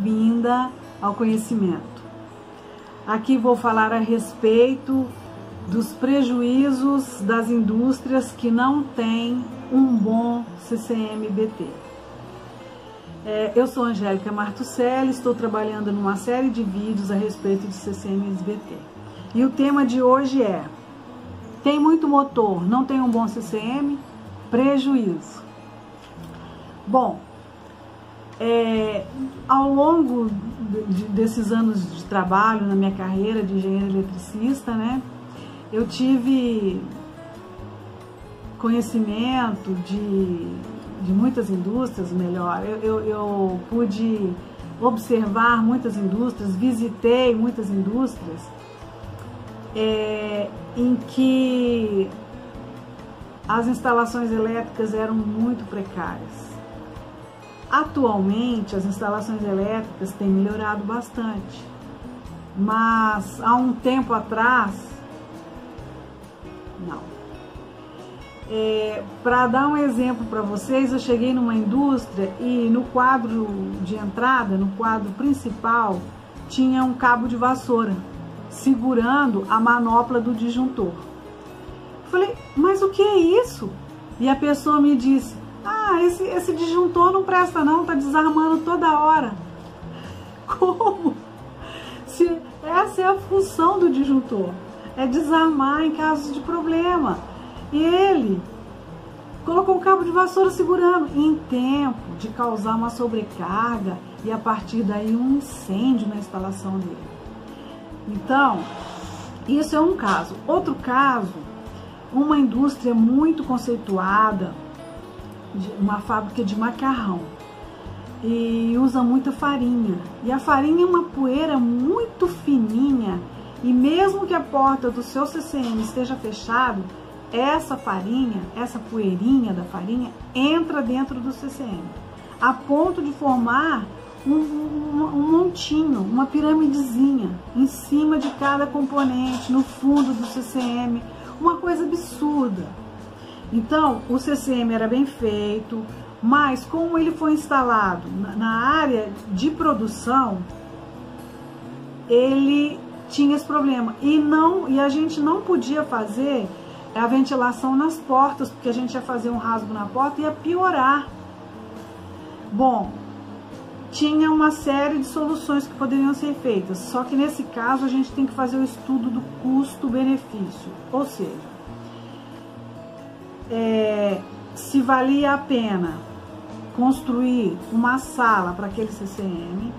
bem-vinda ao conhecimento. Aqui vou falar a respeito dos prejuízos das indústrias que não têm um bom CCM-BT. Eu sou Angélica Martucelli, estou trabalhando numa série de vídeos a respeito de CCM-BT. E o tema de hoje é: tem muito motor, não tem um bom CCM? Prejuízo. Bom, ao longo desses anos de trabalho na minha carreira de engenheiro eletricista, né, eu tive conhecimento de muitas indústrias, melhor, eu pude observar muitas indústrias, visitei muitas indústrias em que as instalações elétricas eram muito precárias. Atualmente, as instalações elétricas têm melhorado bastante, mas há um tempo atrás, não. Para dar um exemplo para vocês, eu cheguei numa indústria e no quadro de entrada, no quadro principal, tinha um cabo de vassoura segurando a manopla do disjuntor. Falei, mas o que é isso? E a pessoa me disse: ah, esse disjuntor não presta não, tá desarmando toda hora. Como? Se essa é a função do disjuntor, é desarmar em casos de problema. E ele colocou um cabo de vassoura segurando, em tempo de causar uma sobrecarga e a partir daí um incêndio na instalação dele. Então, isso é um caso. Outro caso, uma indústria muito conceituada, uma fábrica de macarrão, e usa muita farinha, e a farinha é uma poeira muito fininha, e mesmo que a porta do seu CCM esteja fechada, essa farinha, essa poeirinha da farinha entra dentro do CCM, a ponto de formar um montinho, uma piramidezinha em cima de cada componente, no fundo do CCM, uma coisa absurda. Então, o CCM era bem feito, mas como ele foi instalado na área de produção, ele tinha esse problema. E a gente não podia fazer a ventilação nas portas, porque a gente ia fazer um rasgo na porta e ia piorar. Bom, tinha uma série de soluções que poderiam ser feitas, só que nesse caso a gente tem que fazer o estudo do custo-benefício, ou seja, se valia a pena construir uma sala para aquele CCM,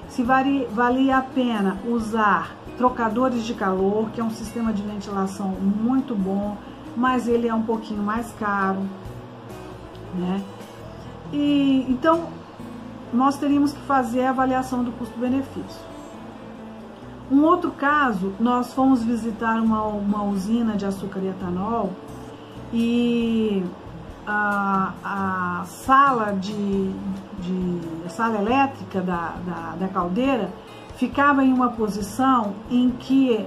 se valia a pena usar trocadores de calor, que é um sistema de ventilação muito bom, mas ele é um pouquinho mais caro, né? E então nós teríamos que fazer a avaliação do custo-benefício. Um outro caso, nós fomos visitar uma usina de açúcar e etanol, e a sala a sala elétrica da caldeira ficava em uma posição em que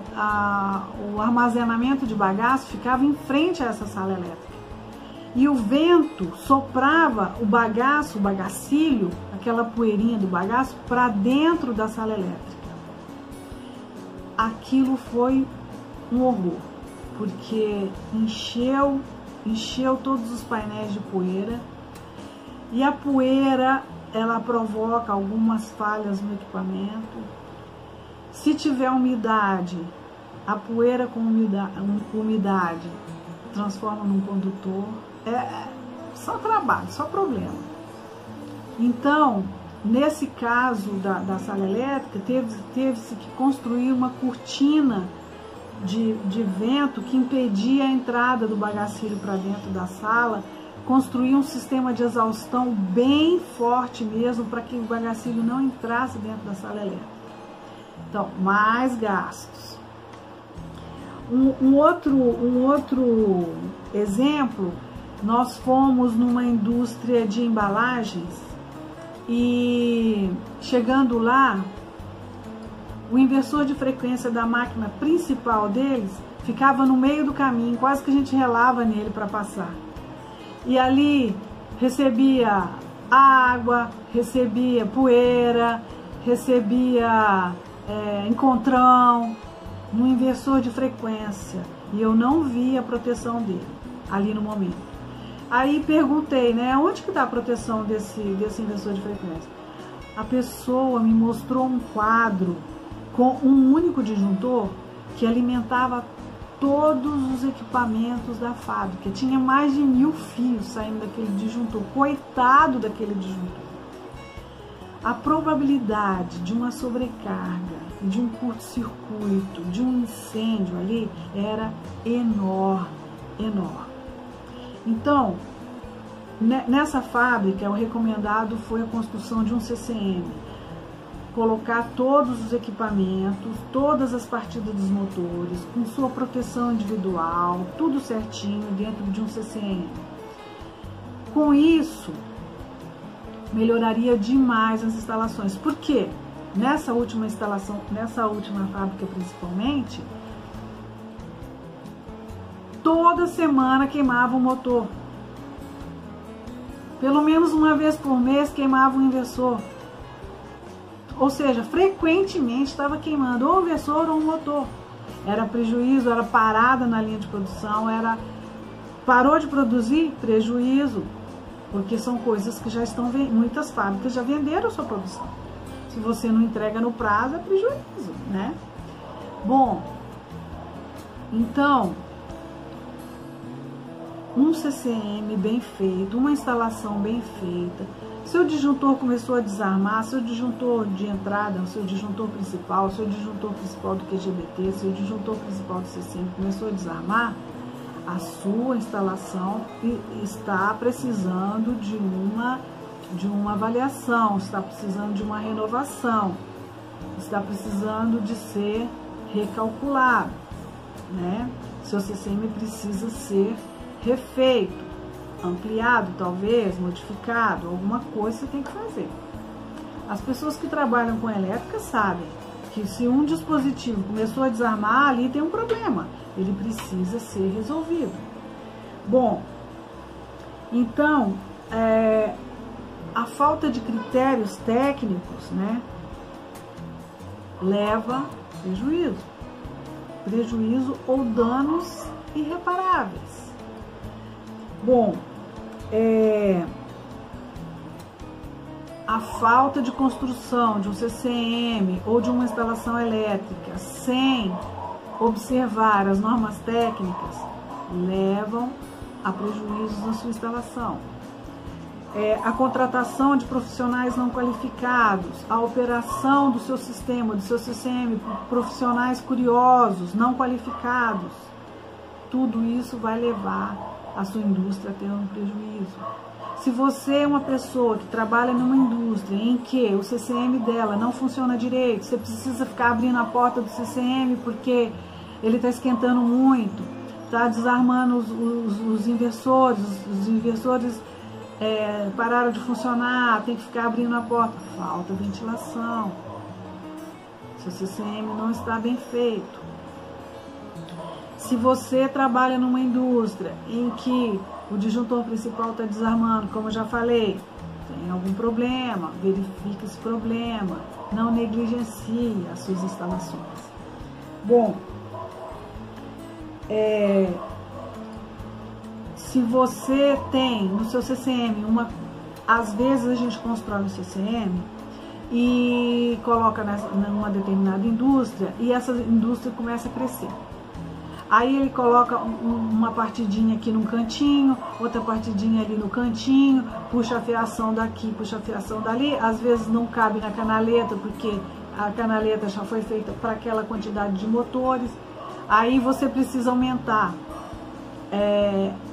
o armazenamento de bagaço ficava em frente a essa sala elétrica. E o vento soprava o bagacilho, aquela poeirinha do bagaço, para dentro da sala elétrica. Aquilo foi um horror, porque encheu todos os painéis de poeira, e a poeira, ela provoca algumas falhas no equipamento. Se tiver umidade, a poeira com umidade transforma num condutor. Só trabalho, só problema. Então, nesse caso da sala elétrica, teve-se que construir uma cortina de vento que impedia a entrada do bagacilho para dentro da sala, construir um sistema de exaustão bem forte mesmo, para que o bagacilho não entrasse dentro da sala elétrica. Então, mais gastos. Um outro exemplo, nós fomos numa indústria de embalagens e, chegando lá, o inversor de frequência da máquina principal deles ficava no meio do caminho, quase que a gente relava nele para passar. E ali recebia água, recebia poeira, recebia encontrão, no inversor de frequência, e eu não vi a proteção dele ali no momento. Aí perguntei, né, onde que está a proteção desse inversor de frequência? A pessoa me mostrou um quadro com um único disjuntor que alimentava todos os equipamentos da fábrica. Tinha mais de 1000 fios saindo daquele disjuntor. Coitado daquele disjuntor. A probabilidade de uma sobrecarga, de um curto-circuito, de um incêndio ali era enorme, enorme. Então, nessa fábrica, o recomendado foi a construção de um CCM. Colocar todos os equipamentos, todas as partidas dos motores, com sua proteção individual, tudo certinho dentro de um CCM. Com isso, melhoraria demais as instalações. Por quê? Nessa última instalação, nessa última fábrica principalmente, toda semana queimava o motor. Pelo menos uma vez por mês queimava o inversor. Ou seja, frequentemente estava queimando ou o inversor ou o motor. Era prejuízo, era parada na linha de produção, parou de produzir, prejuízo. Porque são coisas que já estão, muitas fábricas já venderam a sua produção. Se você não entrega no prazo, é prejuízo, né? Bom, então, um CCM bem feito, uma instalação bem feita, seu disjuntor começou a desarmar, seu disjuntor de entrada, seu disjuntor principal do QGBT, seu disjuntor principal do CCM começou a desarmar, a sua instalação está precisando de uma avaliação, está precisando de uma renovação, está precisando de ser recalculado, né? Seu CCM precisa ser refeito, ampliado, talvez, modificado, alguma coisa você tem que fazer. As pessoas que trabalham com elétrica sabem que se um dispositivo começou a desarmar, ali tem um problema, ele precisa ser resolvido. Bom, então, a falta de critérios técnicos, né, leva prejuízo ou danos irreparáveis. Bom, a falta de construção de um CCM ou de uma instalação elétrica sem observar as normas técnicas levam a prejuízos na sua instalação. A contratação de profissionais não qualificados, a operação do seu sistema, do seu CCM, por profissionais curiosos, não qualificados, tudo isso vai levar a sua indústria a ter um prejuízo. Se você é uma pessoa que trabalha numa indústria em que o CCM dela não funciona direito, você precisa ficar abrindo a porta do CCM porque ele está esquentando muito, está desarmando os inversores, os inversores pararam de funcionar, tem que ficar abrindo a porta. Falta ventilação. Seu CCM não está bem feito. Se você trabalha numa indústria em que o disjuntor principal está desarmando, como eu já falei, tem algum problema, verifique esse problema, não negligencie as suas instalações. Bom, se você tem no seu CCM às vezes a gente constrói um CCM e coloca numa determinada indústria e essa indústria começa a crescer. Aí ele coloca uma partidinha aqui num cantinho, outra partidinha ali no cantinho, puxa a fiação daqui, puxa a fiação dali, às vezes não cabe na canaleta, porque a canaleta já foi feita para aquela quantidade de motores. Aí você precisa aumentar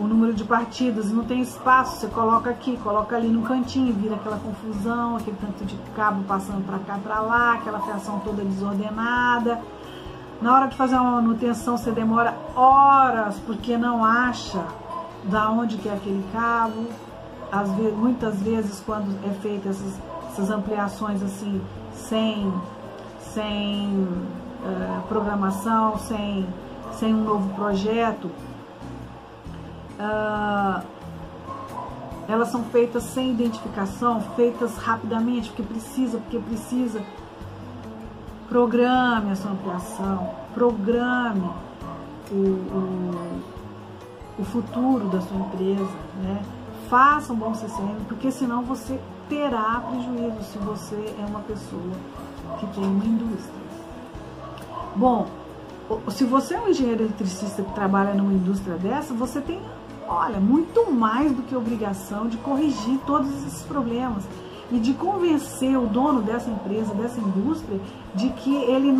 o número de partidas, não tem espaço, você coloca aqui, coloca ali no cantinho, vira aquela confusão, aquele tanto de cabo passando para cá, para lá, aquela fiação toda desordenada. Na hora de fazer uma manutenção, você demora horas, porque não acha da onde que é aquele cabo. Muitas vezes, quando é feita essas ampliações assim, sem programação, sem um novo projeto, elas são feitas sem identificação, feitas rapidamente, porque precisa. Programe a sua ampliação, programe o futuro da sua empresa, né? Faça um bom CCM, porque senão você terá prejuízo se você é uma pessoa que tem uma indústria. Bom, se você é um engenheiro eletricista que trabalha numa indústria dessa, você tem, olha, muito mais do que obrigação de corrigir todos esses problemas e de convencer o dono dessa empresa, dessa indústria, de que ele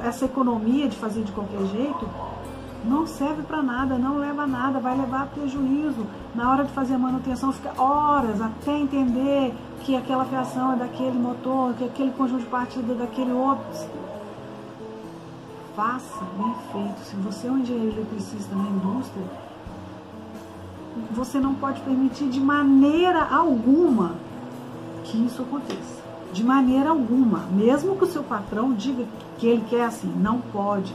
essa economia de fazer de qualquer jeito não serve para nada, não leva a nada, vai levar a prejuízo. Na hora de fazer a manutenção, fica horas até entender que aquela fiação é daquele motor, que aquele conjunto de partidas é daquele outro. Faça bem feito. Se você é um engenheiro eletricista na indústria, você não pode permitir de maneira alguma que isso aconteça. De maneira alguma. Mesmo que o seu patrão diga que ele quer assim, não pode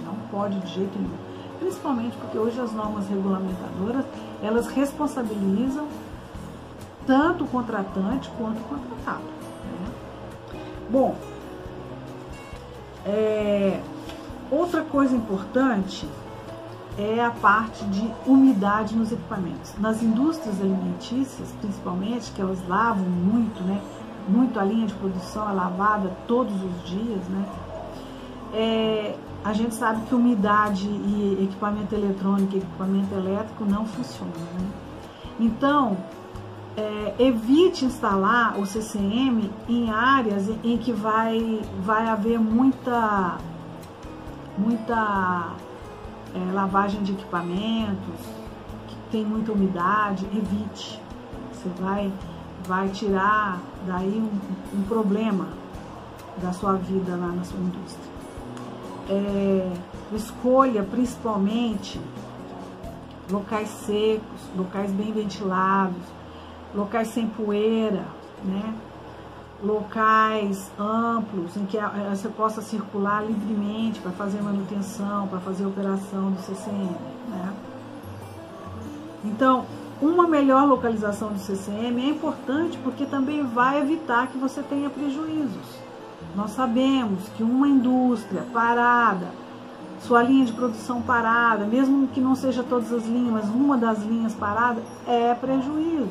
de jeito nenhum. Principalmente porque hoje as normas regulamentadoras, elas responsabilizam tanto o contratante quanto o contratado, né? Bom, outra coisa importante é a parte de umidade nos equipamentos. Nas indústrias alimentícias, principalmente, que elas lavam muito, né? Muito, a linha de produção é lavada todos os dias, né? A gente sabe que umidade e equipamento eletrônico e equipamento elétrico não funcionam, né? Então, evite instalar o CCM em áreas em que vai haver muita lavagem de equipamentos, que tem muita umidade. Evite. Você vai tirar daí um problema da sua vida lá na sua indústria. Escolha principalmente locais secos, locais bem ventilados, locais sem poeira, né? Locais amplos em que você possa circular livremente para fazer manutenção, para fazer operação do CCM, né? Então, uma melhor localização do CCM é importante porque também vai evitar que você tenha prejuízos. Nós sabemos que uma indústria parada, sua linha de produção parada, mesmo que não seja todas as linhas, mas uma das linhas parada, é prejuízo.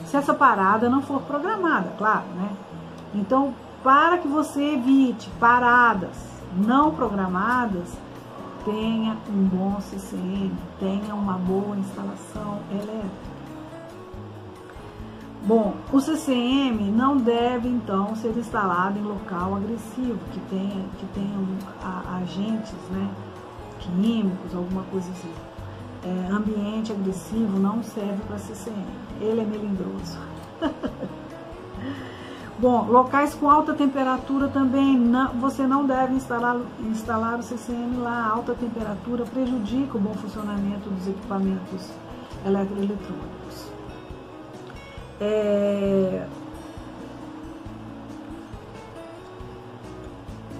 Se essa parada não for programada, claro, né? Então, para que você evite paradas não programadas, tenha um bom CCM, tenha uma boa instalação elétrica. Bom, o CCM não deve, então, ser instalado em local agressivo, que tenha agentes, né, químicos, alguma coisa assim. Ambiente agressivo não serve para CCM, ele é melindroso. Bom, locais com alta temperatura também, você não deve instalar o CCM lá. A alta temperatura prejudica o bom funcionamento dos equipamentos eletroeletrônicos.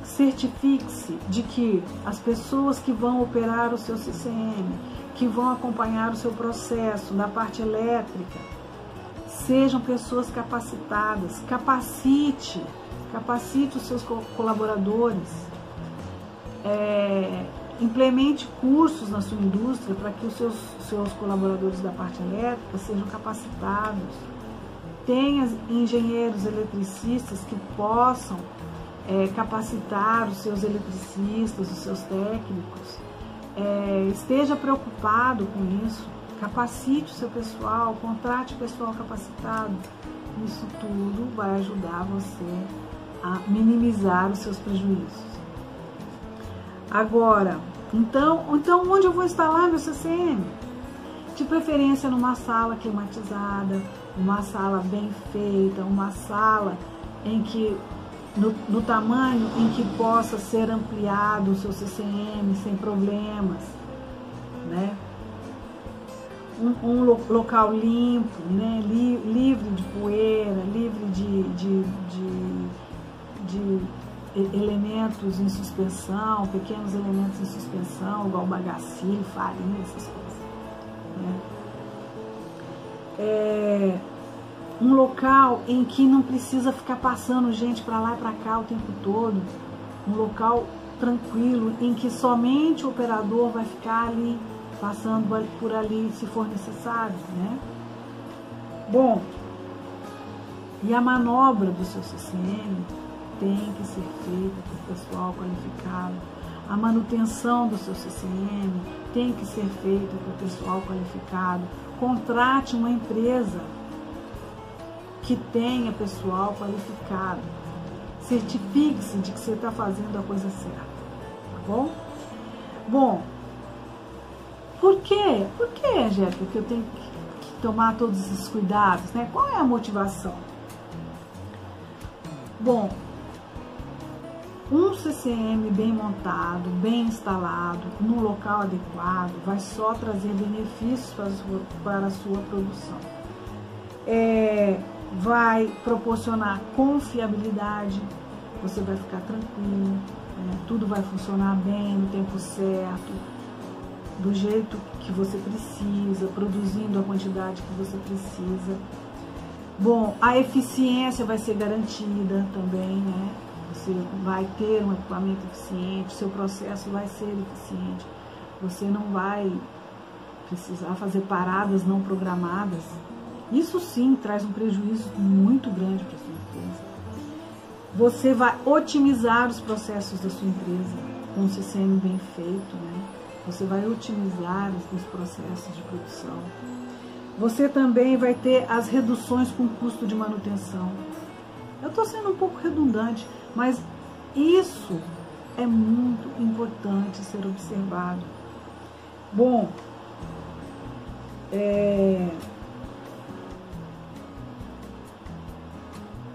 Certifique-se de que as pessoas que vão operar o seu CCM, que vão acompanhar o seu processo na parte elétrica, sejam pessoas capacitadas. Capacite os seus colaboradores. Implemente cursos na sua indústria para que os seus colaboradores da parte elétrica sejam capacitados. Tenha engenheiros eletricistas que possam capacitar os seus eletricistas, os seus técnicos. Esteja preocupado com isso. Capacite o seu pessoal, contrate pessoal capacitado. Isso tudo vai ajudar você a minimizar os seus prejuízos. Agora, então onde eu vou instalar meu CCM? De preferência numa sala climatizada, uma sala bem feita, uma sala em que no tamanho em que possa ser ampliado o seu CCM sem problemas, né? Um local limpo, né? Livre de poeira, livre de elementos em suspensão, pequenos elementos em suspensão, igual bagacilho, farinha, essas coisas, né? um local em que não precisa ficar passando gente para lá e para cá o tempo todo, um local tranquilo, em que somente o operador vai ficar ali, passando por ali se for necessário, né? Bom, e a manobra do seu CCM tem que ser feita por pessoal qualificado. A manutenção do seu CCM tem que ser feita por pessoal qualificado. Contrate uma empresa que tenha pessoal qualificado. Certifique-se de que você está fazendo a coisa certa, tá bom? Bom, por quê? Por que, Angélica, que eu tenho que tomar todos esses cuidados, né? Qual é a motivação? Bom, um CCM bem montado, bem instalado, num local adequado, vai só trazer benefícios para a sua produção. Vai proporcionar confiabilidade, você vai ficar tranquilo, tudo vai funcionar bem no tempo certo, do jeito que você precisa, produzindo a quantidade que você precisa. Bom, a eficiência vai ser garantida também, né? Você vai ter um equipamento eficiente, seu processo vai ser eficiente, você não vai precisar fazer paradas não programadas. Isso sim traz um prejuízo muito grande para a sua empresa. Você vai otimizar os processos da sua empresa com um CCM bem feito, né? Você vai otimizar os processos de produção. Você também vai ter as reduções com custo de manutenção. Eu estou sendo um pouco redundante, mas isso é muito importante ser observado. Bom,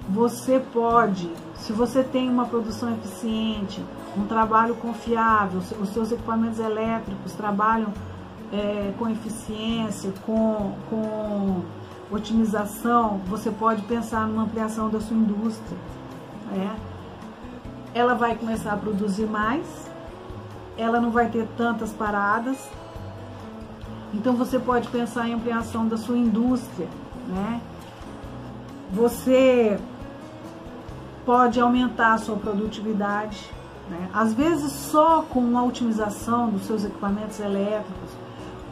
você pode, se você tem uma produção eficiente, um trabalho confiável, os seus equipamentos elétricos trabalham com eficiência, com otimização, você pode pensar numa ampliação da sua indústria, né? Ela vai começar a produzir mais, ela não vai ter tantas paradas, então você pode pensar em ampliação da sua indústria, né? Você pode aumentar a sua produtividade, né? Às vezes só com a otimização dos seus equipamentos elétricos,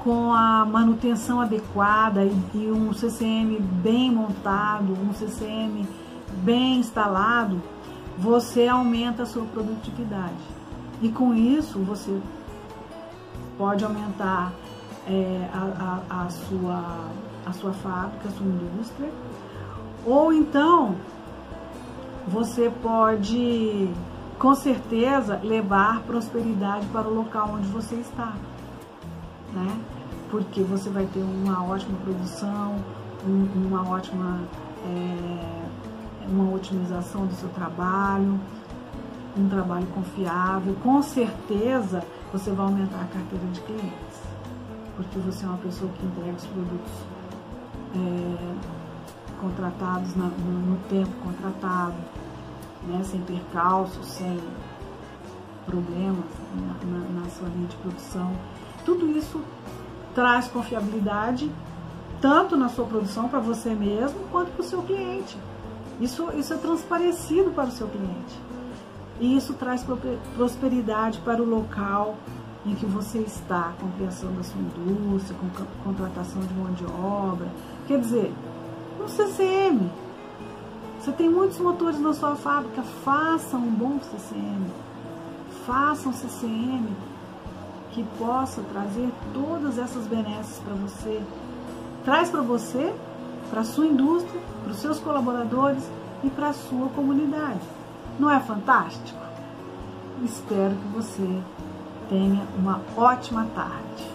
com a manutenção adequada e um CCM bem montado, um CCM bem instalado, você aumenta a sua produtividade. E com isso você pode aumentar a sua fábrica, a sua indústria, ou então você pode, com certeza, levar prosperidade para o local onde você está, né? Porque você vai ter uma ótima produção, uma otimização do seu trabalho, um trabalho confiável. Com certeza você vai aumentar a carteira de clientes, porque você é uma pessoa que entrega os produtos contratados no tempo contratado, né? Sem percalços, sem problemas na sua linha de produção. Tudo isso traz confiabilidade, tanto na sua produção para você mesmo, quanto para o seu cliente. Isso é transparecido para o seu cliente. E isso traz prosperidade para o local em que você está, com a ampliação da sua indústria, com contratação de mão de obra. Quer dizer, um CCM. Você tem muitos motores na sua fábrica, faça um bom CCM. Faça um CCM que possa trazer todas essas benesses para você. Traz para você, para a sua indústria, para os seus colaboradores e para a sua comunidade. Não é fantástico? Espero que você tenha uma ótima tarde.